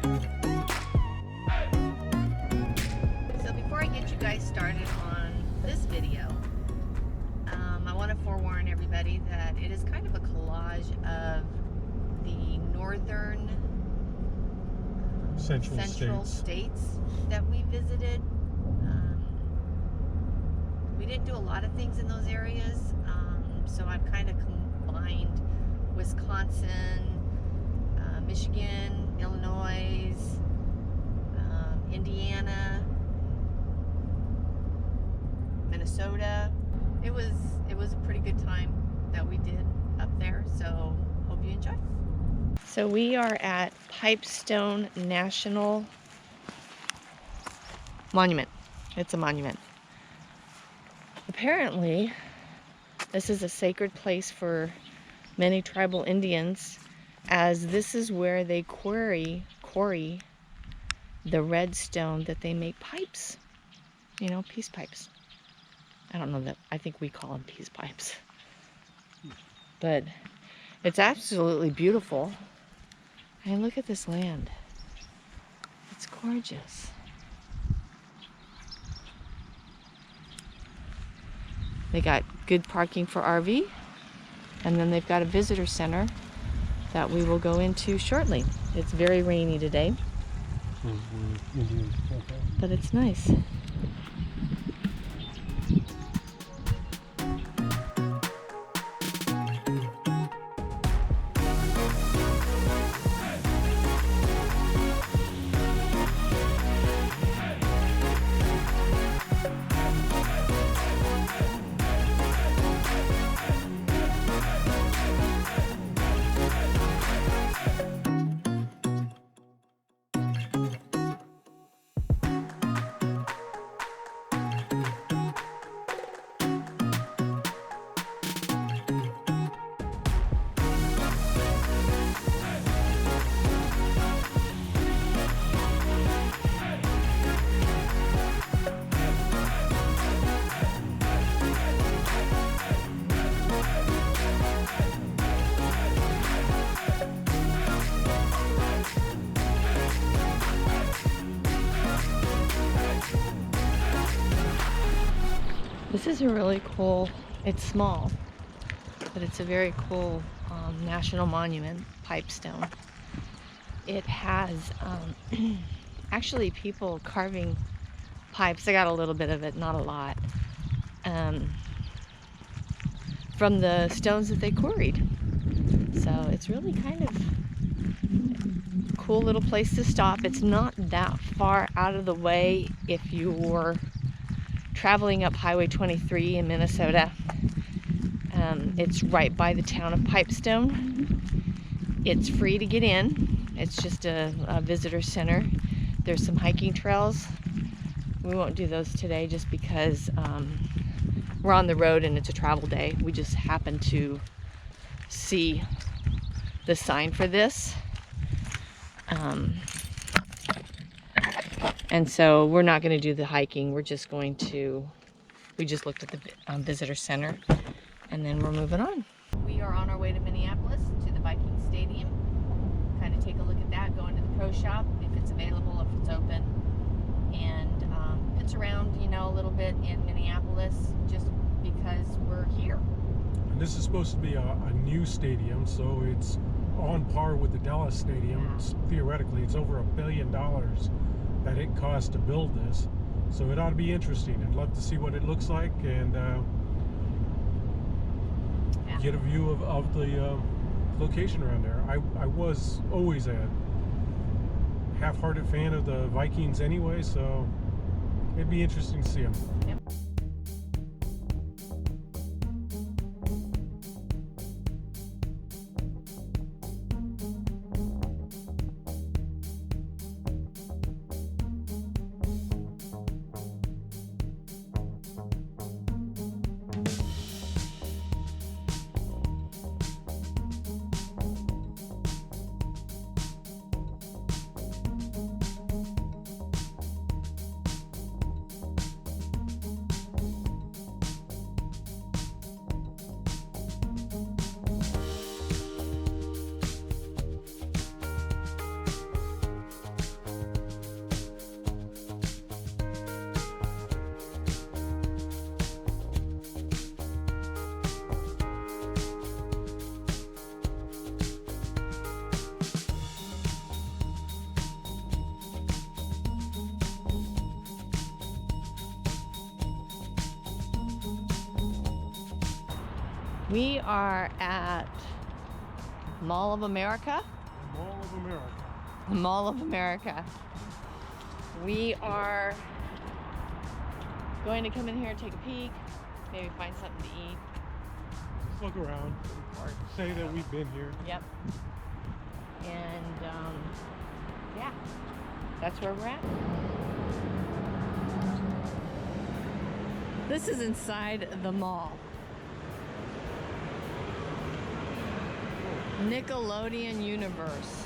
So before I get you guys started on this video, I want to forewarn everybody that it is kind of a collage of the northern Central states that we visited. We didn't do a lot of things in those areas, so I've kind of combined Wisconsin, Michigan, Illinois, Indiana, Minnesota. It was a pretty good time that we did up there, so hope you enjoy. So we are at Pipestone National Monument. It's a monument. Apparently, this is a sacred place for many tribal Indians, as this is where they quarry the red stone that they make pipes. You know, peace pipes. I don't know that, I think we call them peace pipes. But it's absolutely beautiful. And look at this land. It's gorgeous. They got good parking for RV, and then they've got a visitor center that we will go into shortly. It's very rainy today, but it's nice. This is a really cool, it's small, but it's a very cool national monument, Pipestone. It has actually people carving pipes. I got a little bit of it, not a lot, from the stones that they quarried. So it's really kind of a cool little place to stop. It's not that far out of the way if you were traveling up Highway 23 in Minnesota. It's right by the town of Pipestone. It's free to get in. It's just a visitor center. There's some hiking trails. We won't do those today just because we're on the road and it's a travel day. We just happened to see the sign for this. And so we're not going to do the hiking. We're just going to, we just looked at the visitor center, and then we're moving on. We are on our way to Minneapolis, to the Vikings Stadium. Kind of take a look at that, go into the pro shop, if it's available, if it's open. And pitch around, you know, a little bit in Minneapolis, just because we're here. And this is supposed to be a new stadium, so it's on par with the Dallas Stadium. Theoretically, it's over $1 billion that it cost to build this, so it ought to be interesting. I'd love to see what it looks like and get a view of the location around there. I was always a half-hearted fan of the Vikings anyway, so it'd be interesting to see them. Yep. We are at Mall of America. Mall of America. The Mall of America. We are going to come in here and take a peek, maybe find something to eat. Just look around. Say that we've been here. Yep. And yeah, that's where we're at. This is inside the mall. Nickelodeon Universe.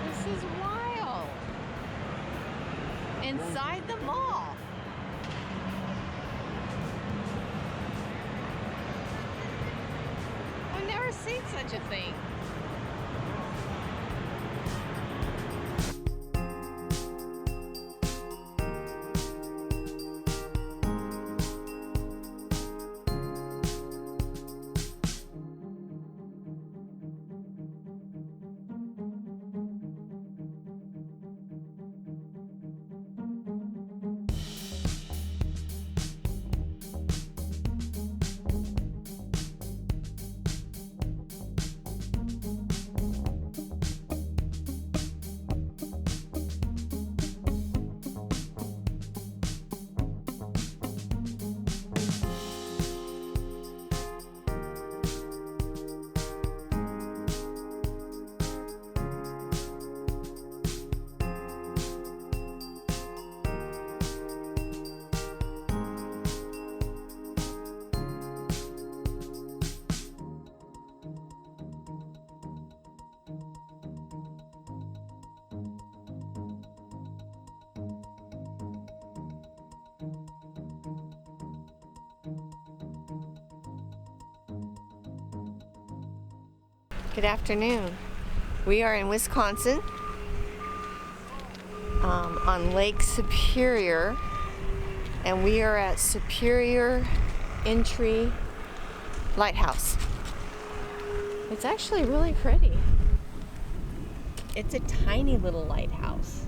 This is wild. Inside the mall. I've never seen such a thing. Good afternoon. We are in Wisconsin on Lake Superior, and we are at Superior Entry Lighthouse. It's actually really pretty. It's a tiny little lighthouse.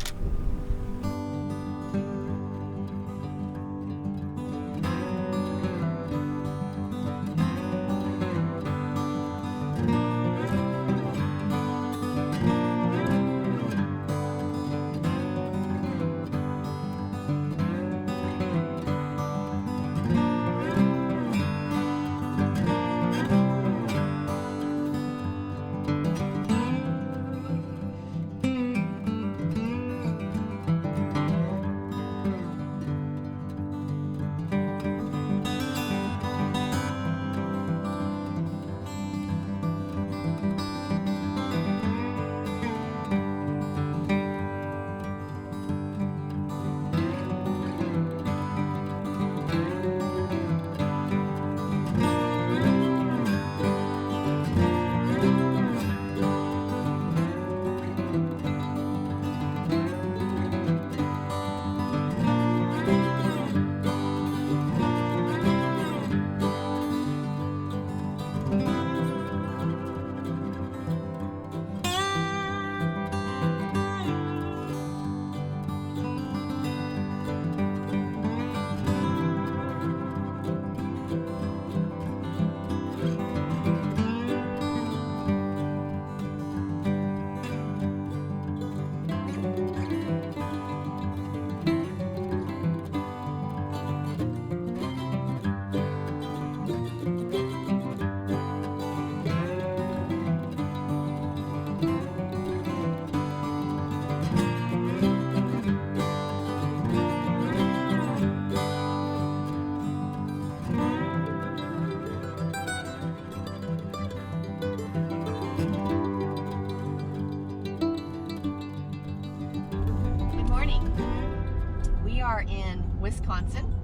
are in Wisconsin,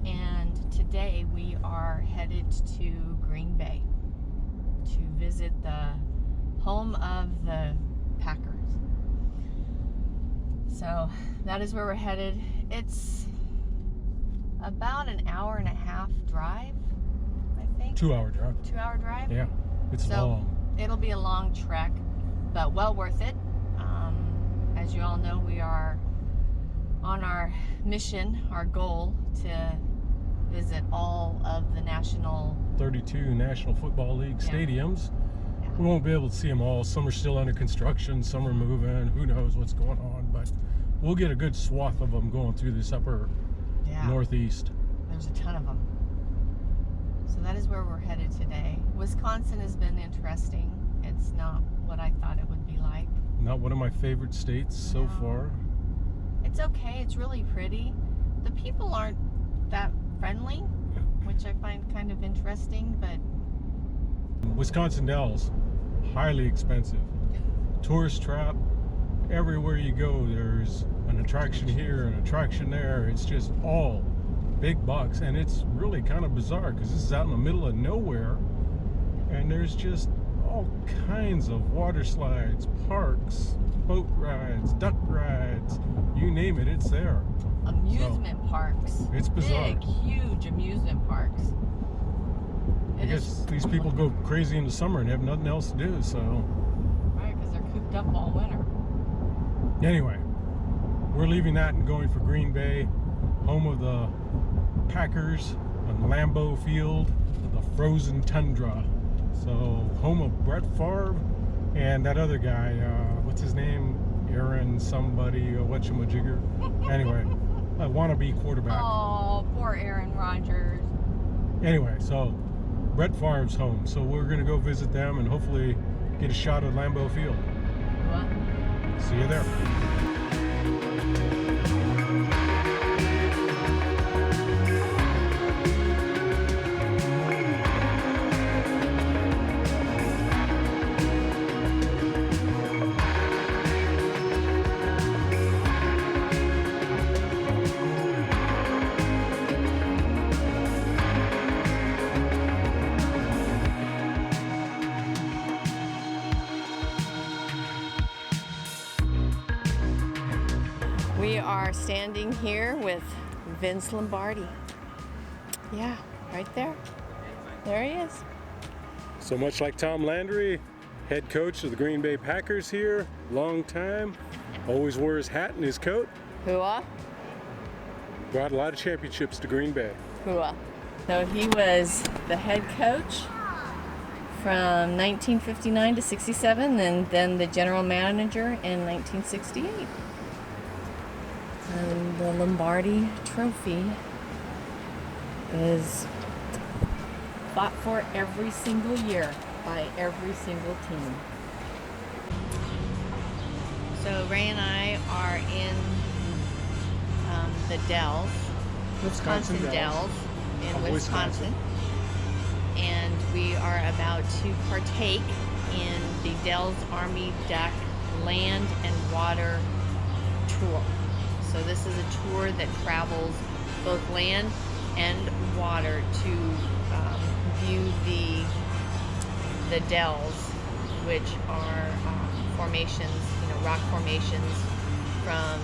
and today we are headed to Green Bay to visit the home of the Packers. So that is where we're headed. It's about an hour and a half drive, I think. 2 hour drive. 2 hour drive? Yeah, it's so long. It'll be a long trek, but well worth it. as you all know, we are on our mission, our goal to visit all of the 32 National Football League stadiums. Yeah. We won't be able to see them all. Some are still under construction, some are moving. Who knows what's going on, but we'll get a good swath of them going through this upper northeast. There's a ton of them. So that is where we're headed today. Wisconsin has been interesting. It's not what I thought it would be like. Not one of my favorite states so far. It's okay. It's really pretty. The people aren't that friendly, which I find kind of interesting, but Wisconsin Dells, highly expensive. Tourist trap. Everywhere you go, there's an attraction here, an attraction there. It's just all big bucks, and it's really kind of bizarre because this is out in the middle of nowhere, and there's just all kinds of water slides, parks, boat rides, duck rides, you name it, it's there. Amusement parks. It's bizarre. Big, huge amusement parks. I guess these people go crazy in the summer and have nothing else to do, so. Right, because they're cooped up all winter. Anyway, we're leaving that and going for Green Bay, home of the Packers on Lambeau Field, the frozen tundra. So, home of Brett Favre and that other guy, what's his name? Aaron somebody, whatchamajigger. Anyway, a wannabe quarterback. Oh, poor Aaron Rodgers. Anyway, so Brett Favre's home. So we're going to go visit them and hopefully get a shot at Lambeau Field. What? See you there. We are standing here with Vince Lombardi. Yeah, right there. There he is. So much like Tom Landry, head coach of the Green Bay Packers here, long time, always wore his hat and his coat. Hooah. Brought a lot of championships to Green Bay. Hooah. So he was the head coach from 1959 to 67, and then the general manager in 1968. And the Lombardi Trophy is fought for every single year by every single team. So Ray and I are in the Dells, Wisconsin Dells in Wisconsin. And we are about to partake in the Dells Army Duck Land and Water Tour. So this is a tour that travels both land and water to view the dells, which are formations, rock formations from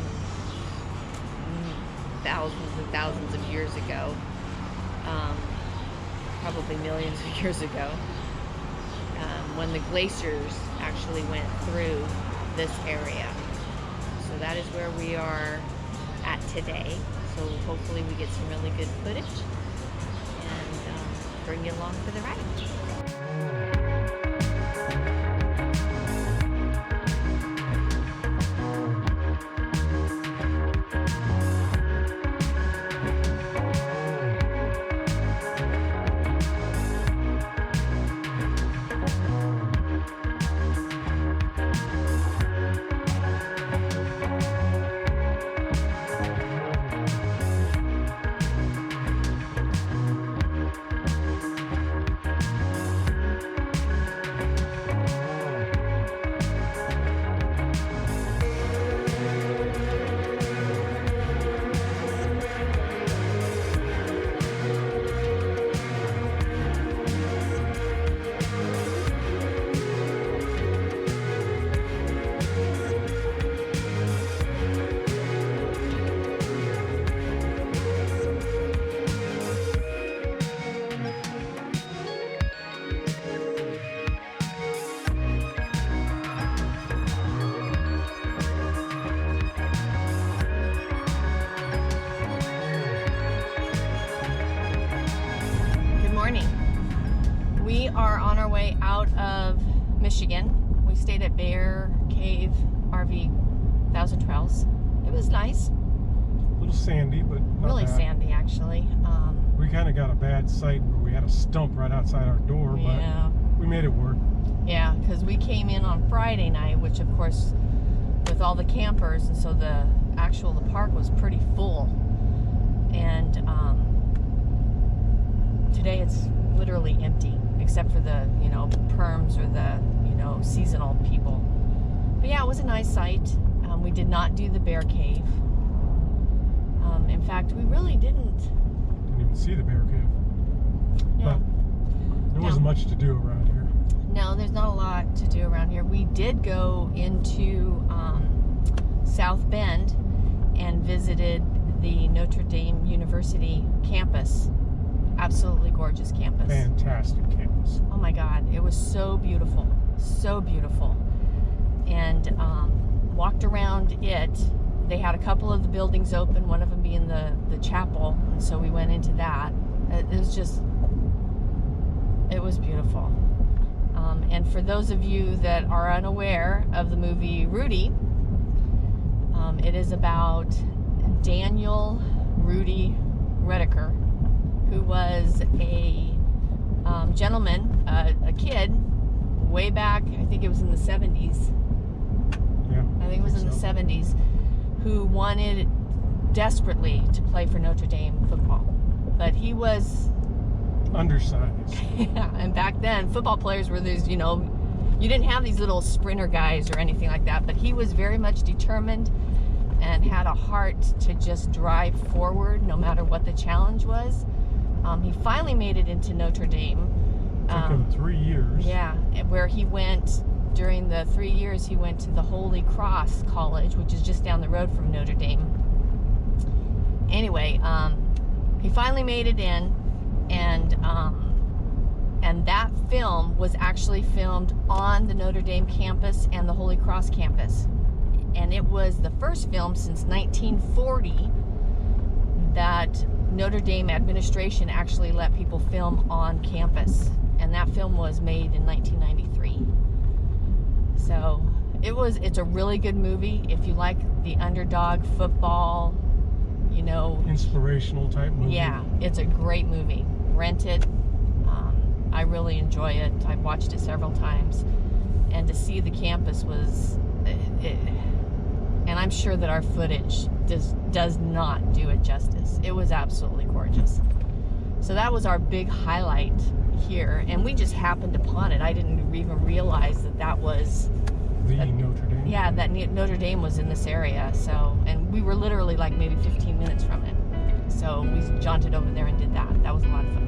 thousands and thousands of years ago, probably millions of years ago, when the glaciers actually went through this area. So that is where we are at today. So hopefully we get some really good footage and bring you along for the ride. morning. We are on our way out of Michigan. We stayed at Bear Cave RV Thousand Trails. It was nice. A little sandy, but not Really bad. sandy, actually. We kind of got a bad sight where we had a stump right outside our door, Yeah. but we made it work. Yeah, because we came in on Friday night, which of course, with all the campers, and so the park was pretty full. And today it's literally empty, except for the, perms or the, seasonal people. But yeah, it was a nice sight. We did not do the Bear Cave. In fact, we really didn't. Didn't even see the Bear Cave. Yeah. But there wasn't much to do around here. No, there's not a lot to do around here. We did go into South Bend and visited the Notre Dame University campus. Absolutely gorgeous campus. Fantastic campus. Oh my God, it was so beautiful, so beautiful. And walked around it. They had a couple of the buildings open, one of them being the chapel, and so we went into that. It was beautiful. And for those of you that are unaware of the movie Rudy, it is about Daniel Rudy Redeker, who was a gentleman, a kid, way back, I think it was in the 70s. Yeah, I think it was in the 70s, who wanted desperately to play for Notre Dame football. But he was undersized. yeah, and back then football players were these, you didn't have these little sprinter guys or anything like that, but he was very much determined and had a heart to just drive forward no matter what the challenge was. He finally made it into Notre Dame. Took him 3 years. Yeah, where he went during the 3 years, he went to the Holy Cross College, which is just down the road from Notre Dame. Anyway, he finally made it in, and that film was actually filmed on the Notre Dame campus and the Holy Cross campus. And it was the first film since 1940 that Notre Dame administration actually let people film on campus. And that film was made in 1993. So it's a really good movie if you like the underdog football, Inspirational type movie. Yeah, it's a great movie. Rent it. I really enjoy it. I've watched it several times. And to see the campus was, and I'm sure that our footage does not do it justice. It was absolutely gorgeous. So that was our big highlight here, and we just happened upon it. I didn't even realize that was Notre Dame. Yeah, that Notre Dame was in this area. So, and we were literally like maybe 15 minutes from it. So we jaunted over there and did that. That was a lot of fun.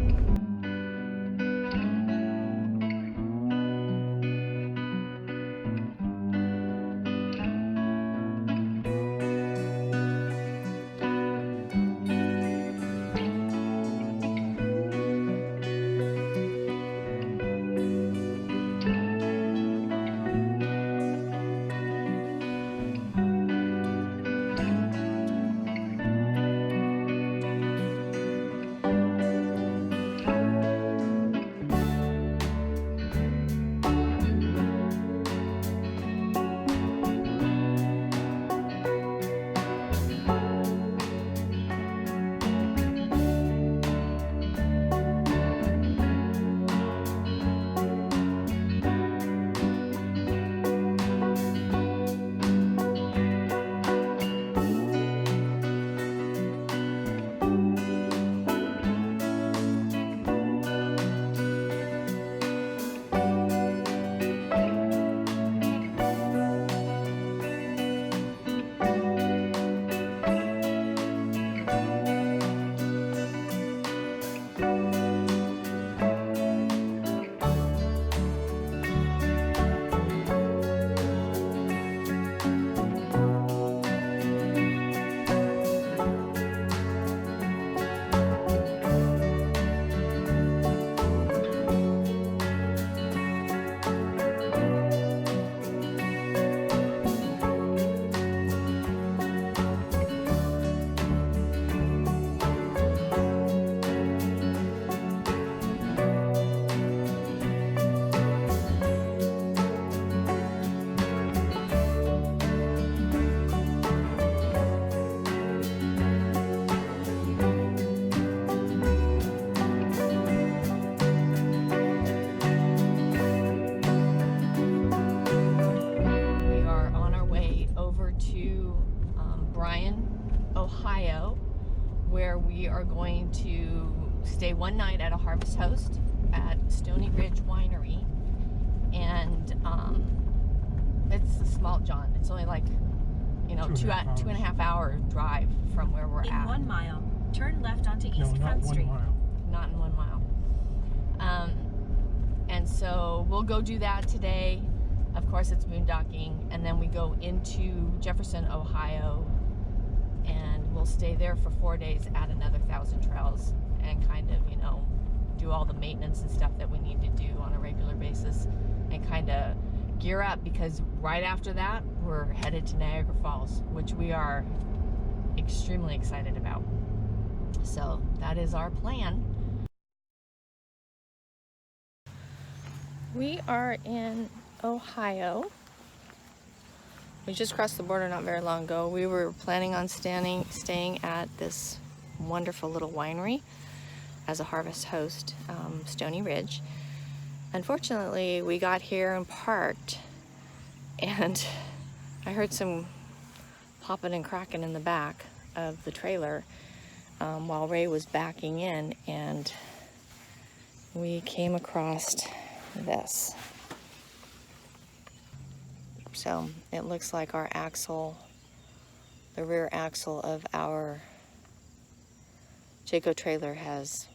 to stay one night at a Harvest Host at Stoney Ridge Winery, and it's a small John. It's only like, you know, two and a half hour drive from where we're at. In 1 mile, turn left onto East Front Street. Not in 1 mile. And so we'll go do that today. Of course, it's boondocking, and then we go into Jefferson, Ohio, and we'll stay there for 4 days at another 1,000 Trails and kind of, you know, do all the maintenance and stuff that we need to do on a regular basis and kind of gear up, because right after that we're headed to Niagara Falls, which we are extremely excited about. So that is our plan. We are in Ohio. We just crossed the border not very long ago. We were planning on staying at this wonderful little winery as a Harvest Host, Stoney Ridge. Unfortunately, we got here and parked, and I heard some popping and cracking in the back of the trailer while Ray was backing in, and we came across this. So it looks like our axle, the rear axle of our Jayco trailer has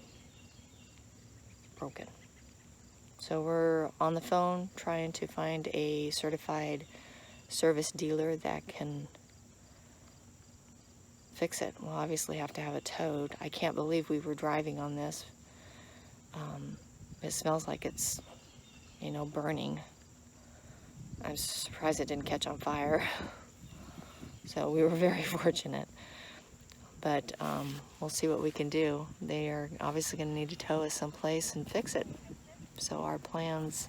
broken. So we're on the phone trying to find a certified service dealer that can fix it. We'll obviously have to have it towed. I can't believe we were driving on this. It smells like it's, you know, burning. I'm surprised it didn't catch on fire. So we were very fortunate. But we'll see what we can do. They are obviously going to need to tow us someplace and fix it. So our plans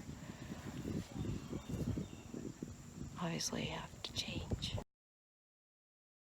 obviously have to change.